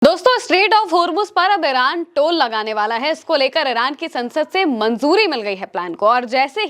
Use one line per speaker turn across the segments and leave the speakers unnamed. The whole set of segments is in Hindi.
दोस्तों, स्ट्रेट ऑफ होर्मुज पर अब ईरान टोल लगाने वाला है। इसको लेकर ईरान की संसद से मंजूरी मिल गई है प्लान को। और जैसे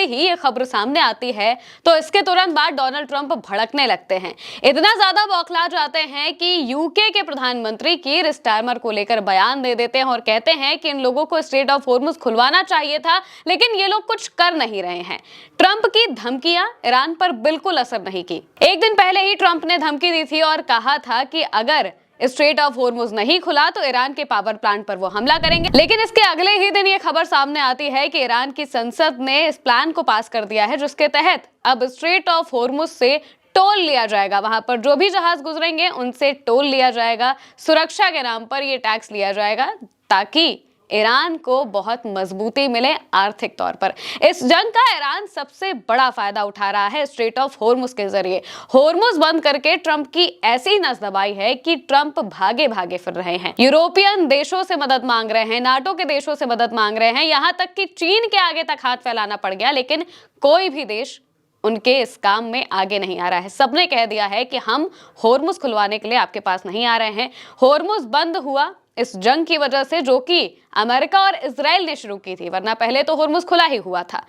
ही ये खबर सामने आती है तो इसके तुरंत बाद डोनाल्ड ट्रंप भड़कने लगते हैं। इतना ज्यादा बौखला जाते हैं कि यूके के प्रधानमंत्री कीर स्टारमर को लेकर बयान दे देते हैं और कहते हैं कि इन लोगों को स्ट्रेट ऑफ होर्मुज खुलवाना चाहिए था, लेकिन ये लोग कुछ कर नहीं रहे हैं। ट्रंप की धमकियां ईरान पर बिल्कुल असर नहीं की। एक दिन पहले ही ट्रंप ने धमकी दी थी और कहा था कि अगर स्ट्रेट ऑफ होर्मुज नहीं खुला तो ईरान के पावर प्लांट पर वो हमला करेंगे। लेकिन इसके अगले ही दिन ये खबर सामने आती है कि ईरान की संसद ने इस प्लान को पास कर दिया है, जिसके तहत अब स्ट्रेट ऑफ होर्मुज से टोल लिया जाएगा। वहां पर जो भी जहाज गुजरेंगे उनसे टोल लिया जाएगा। सुरक्षा के नाम पर ये टैक्स लिया जाएगा ताकि ईरान को बहुत मजबूती मिले आर्थिक तौर पर। इस जंग का ईरान सबसे बड़ा फायदा उठा रहा है स्ट्रेट ऑफ होर्मुज के जरिए। होर्मुज बंद करके ट्रंप की ऐसी नस दबाई है कि ट्रंप भागे भागे फिर रहे हैं। यूरोपियन देशों से मदद मांग रहे हैं, नाटो के देशों से मदद मांग रहे हैं, यहां तक कि चीन के आगे तक हाथ फैलाना पड़ गया, लेकिन कोई भी देश उनके इस काम में आगे नहीं आ रहा है। सबने कह दिया है कि हम होर्मुज खुलवाने के लिए आपके पास नहीं आ रहे हैं। होर्मुज बंद हुआ इस जंग की वजह से, जो कि अमेरिका और इजराइल ने शुरू की थी, वरना पहले तो होर्मुज खुला ही हुआ था।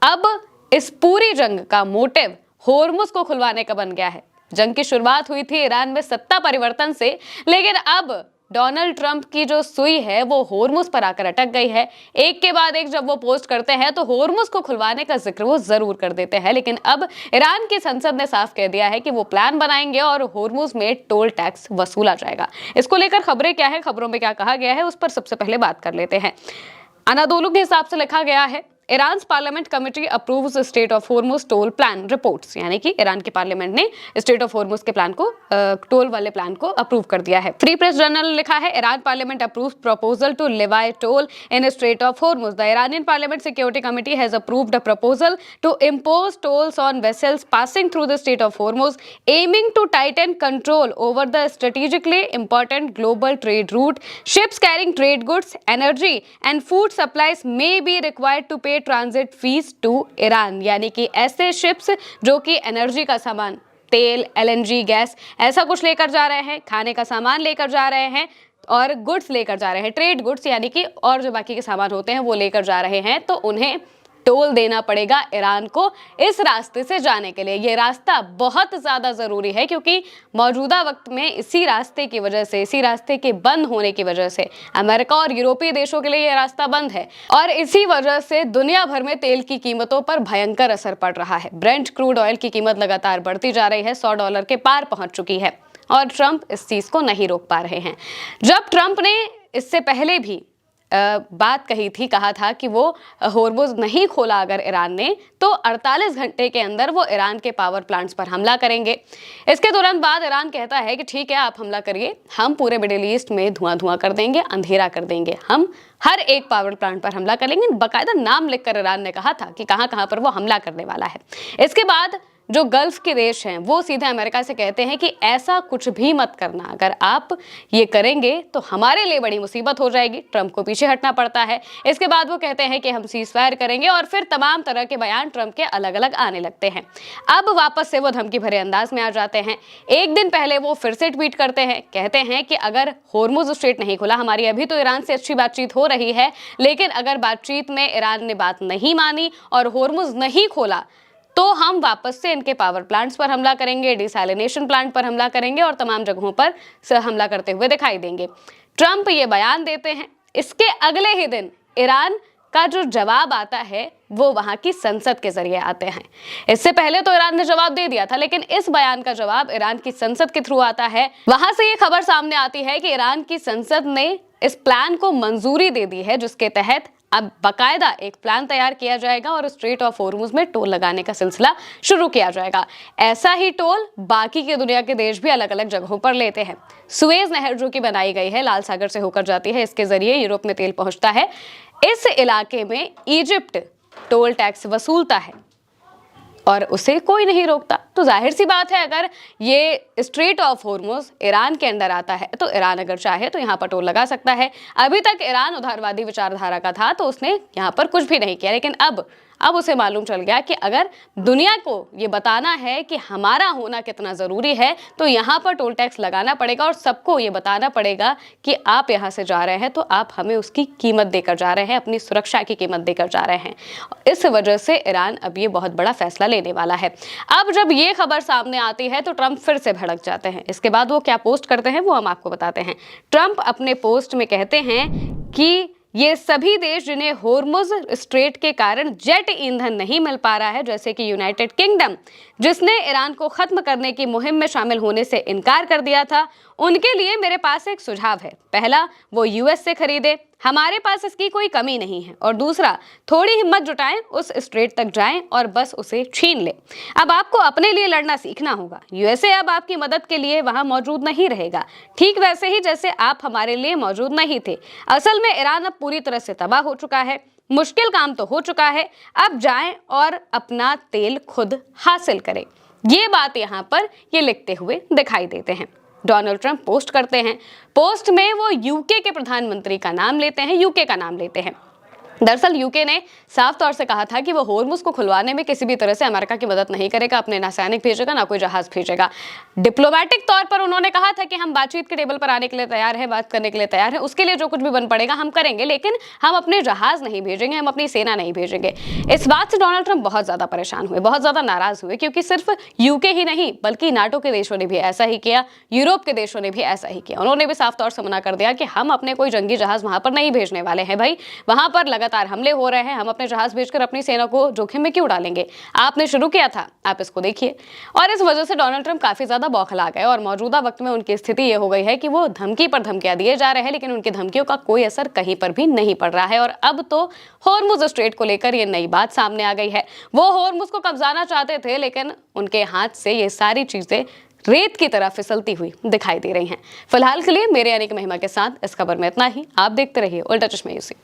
अब इस पूरी जंग का मोटिव होर्मुज को खुलवाने का बन गया है। जंग की शुरुआत हुई थी ईरान में सत्ता परिवर्तन से, लेकिन अब डोनाल्ड ट्रंप की जो सुई है वो होर्मुज पर आकर अटक गई है। एक के बाद एक जब वो पोस्ट करते हैं तो होर्मुज को खुलवाने का जिक्र वो जरूर कर देते हैं, लेकिन अब ईरान की संसद ने साफ कह दिया है कि वो प्लान बनाएंगे और होर्मुज में टोल टैक्स वसूला जाएगा। इसको लेकर खबरें क्या है, खबरों में क्या कहा गया है, उस पर सबसे पहले बात कर लेते हैं। अनादोलू के हिसाब से लिखा गया है, Iran parliament committee approves state of Hormuz toll plan reports, यानी कि ईरान के पार्लियामेंट ने स्टेट ऑफ होर्मुज के प्लान को, टोल वाले प्लान को अप्रूव कर दिया है। फ्री प्रेस जर्नल लिखा है, Iran parliament approves proposal to levy toll in strait of Hormuz. The Iranian parliament security committee has approved a proposal to impose tolls on vessels passing through the strait of Hormuz, aiming to tighten control over the strategically important global trade route. Ships carrying trade goods, energy and food supplies may be required to pay transit fees to Iran, यानी कि ऐसे शिप्स जो कि एनर्जी का सामान, तेल, एलएनजी गैस, ऐसा कुछ लेकर जा रहे हैं, खाने का सामान लेकर जा रहे हैं और गुड्स लेकर जा रहे हैं, ट्रेड गुड्स यानी कि और जो बाकी के सामान होते हैं वो लेकर जा रहे हैं, तो उन्हें टोल देना पड़ेगा ईरान को इस रास्ते से जाने के लिए। ये रास्ता बहुत ज्यादा जरूरी है क्योंकि मौजूदा वक्त में इसी रास्ते की वजह से, इसी रास्ते के बंद होने की वजह से अमेरिका और यूरोपीय देशों के लिए ये रास्ता बंद है और इसी वजह से दुनिया भर में तेल की कीमतों पर भयंकर असर पड़ रहा है। ब्रेंट क्रूड ऑयल की कीमत लगातार बढ़ती जा रही है, $100 के पार पहुंच चुकी है और ट्रंप इस चीज को नहीं रोक पा रहे हैं। जब ट्रंप ने इससे पहले भी बात कही थी, कहा था कि वो होर्मुज नहीं खोला अगर ईरान ने, तो 48 घंटे के अंदर वो ईरान के पावर प्लांट्स पर हमला करेंगे। इसके तुरंत बाद ईरान कहता है कि ठीक है, आप हमला करिए, हम पूरे मिडिल ईस्ट में धुआं धुआं कर देंगे, अंधेरा कर देंगे, हम हर एक पावर प्लांट पर हमला करेंगे। बाकायदा नाम लिखकर ईरान ने कहा था कि कहां कहां पर वो हमला करने वाला है। इसके बाद जो गल्फ के देश हैं वो सीधे अमेरिका से कहते हैं कि ऐसा कुछ भी मत करना, अगर आप ये करेंगे तो हमारे लिए बड़ी मुसीबत हो जाएगी। ट्रंप को पीछे हटना पड़ता है। इसके बाद वो कहते हैं कि हम सीज फायर करेंगे और फिर तमाम तरह के बयान ट्रंप के अलग अलग आने लगते हैं। अब वापस से वो धमकी भरे अंदाज में आ जाते हैं। एक दिन पहले वो फिर से ट्वीट करते हैं, कहते हैं कि अगर होर्मुज स्ट्रेट नहीं खुला, हमारी अभी तो ईरान से अच्छी बातचीत हो रही है, लेकिन अगर बातचीत में ईरान ने बात नहीं मानी और होर्मुज नहीं खोला तो हम वापस से इनके पावर प्लांट्स पर हमला करेंगे, डिसैलिनेशन प्लांट पर हमला करेंगे और तमाम जगहों पर हमला करते हुए दिखाई देंगे। ट्रंप ये बयान देते हैं। इसके अगले ही दिन ईरान का जो जवाब आता है वो वहां की संसद के जरिए आते हैं। इससे पहले तो ईरान ने जवाब दे दिया था, लेकिन इस बयान का जवाब ईरान की संसद के थ्रू आता है। वहां से ये खबर सामने आती है कि ईरान की संसद ने इस प्लान को मंजूरी दे दी है, जिसके तहत अब बकायदा एक प्लान तैयार किया जाएगा और स्ट्रेट ऑफ होर्मुज में टोल लगाने का सिलसिला शुरू किया जाएगा। ऐसा ही टोल बाकी के दुनिया के देश भी अलग अलग जगहों पर लेते हैं। सुएज नहर जो कि बनाई गई है, लाल सागर से होकर जाती है, इसके जरिए यूरोप में तेल पहुंचता है। इस इलाके में इजिप्ट टोल टैक्स वसूलता है और उसे कोई नहीं रोकता। तो जाहिर सी बात है, अगर ये स्ट्रेट ऑफ होर्मुज ईरान के अंदर आता है तो ईरान अगर चाहे तो यहाँ पर टोल लगा सकता है। अभी तक ईरान उदारवादी विचारधारा का था तो उसने यहाँ पर कुछ भी नहीं किया, लेकिन अब अब उसे मालूम चल गया कि अगर दुनिया को ये बताना है कि हमारा होना कितना ज़रूरी है तो यहाँ पर टोल टैक्स लगाना पड़ेगा और सबको ये बताना पड़ेगा कि आप यहाँ से जा रहे हैं तो आप हमें उसकी कीमत देकर जा रहे हैं, अपनी सुरक्षा की कीमत देकर जा रहे हैं। इस वजह से ईरान अब ये बहुत बड़ा फैसला लेने वाला है। अब जब ये खबर सामने आती है तो ट्रंप फिर से भड़क जाते हैं। इसके बाद वो क्या पोस्ट करते हैं वो हम आपको बताते हैं। ट्रंप अपने पोस्ट में कहते हैं कि ये सभी देश जिन्हें होर्मुज स्ट्रेट के कारण जेट ईंधन नहीं मिल पा रहा है, जैसे कि यूनाइटेड किंगडम जिसने ईरान को खत्म करने की मुहिम में शामिल होने से इनकार कर दिया था, उनके लिए मेरे पास एक सुझाव है। पहला, वो यूएस से खरीदे, हमारे पास इसकी कोई कमी नहीं है। और दूसरा, थोड़ी हिम्मत जुटाएं, उस स्ट्रेट तक जाएं और बस उसे छीन लें। अब आपको अपने लिए लड़ना सीखना होगा। यूएसए अब आपकी मदद के लिए वहां मौजूद नहीं रहेगा, ठीक वैसे ही जैसे आप हमारे लिए मौजूद नहीं थे। असल में ईरान अब पूरी तरह से तबाह हो चुका है, मुश्किल काम तो हो चुका है, अब जाएं और अपना तेल खुद हासिल करें। ये बात यहाँ पर ये लिखते हुए दिखाई देते हैं। डोनाल्ड ट्रंप पोस्ट करते हैं। पोस्ट में वो यूके के प्रधानमंत्री का नाम लेते हैं, यूके का नाम लेते हैं। दरअसल यूके ने साफ तौर से कहा था कि वो होर्मुज को खुलवाने में किसी भी तरह से अमेरिका की मदद नहीं करेगा, अपने ना सैनिक भेजेगा ना कोई जहाज भेजेगा। डिप्लोमेटिक तौर पर उन्होंने कहा था कि हम बातचीत के टेबल पर आने के लिए तैयार हैं, बात करने के लिए तैयार हैं, उसके लिए जो कुछ भी बन पड़ेगा हम करेंगे, लेकिन हम अपने जहाज नहीं भेजेंगे, हम अपनी सेना नहीं भेजेंगे। इस बात से डोनाल्ड ट्रंप बहुत ज्यादा परेशान हुए, बहुत ज्यादा नाराज हुए, क्योंकि सिर्फ यूके ही नहीं बल्कि नाटो के देशों ने भी ऐसा ही किया, यूरोप के देशों ने भी ऐसा ही किया। उन्होंने भी साफ तौर से मना कर दिया कि हम अपने कोई जंगी जहाज वहां पर नहीं भेजने वाले हैं। भाई, वहां पर लगातार हमले हो रहे हैं, हम अपने जहाज भेजकर अपनी सेना को जोखिम में क्यों डालेंगे? आपने शुरू किया था, आप इसको देखिए। और इस वजह से डोनाल्ड ट्रंप काफी ज्यादा बौखला गए और मौजूदा वक्त में उनकी स्थिति ये हो गई है कि वो धमकी पर धमकियां दिए जा रहे हैं, लेकिन उनकी धमकियों का कोई असर कहीं पर भी नहीं पड़ रहा है। और अब तो होर्मुज स्ट्रेट को लेकर ये नई बात सामने आ गई है। वो होर्मुज को कब्जाना चाहते थे, लेकिन उनके हाथ से ये सारी चीजें रेत की तरह फिसलती हुई दिखाई दे रही हैं। फिलहाल के लिए मेरे यानी कि महिमा के साथ इस खबर में इतना ही। आप देखते रहिए उल्टा चश्मा यूसी।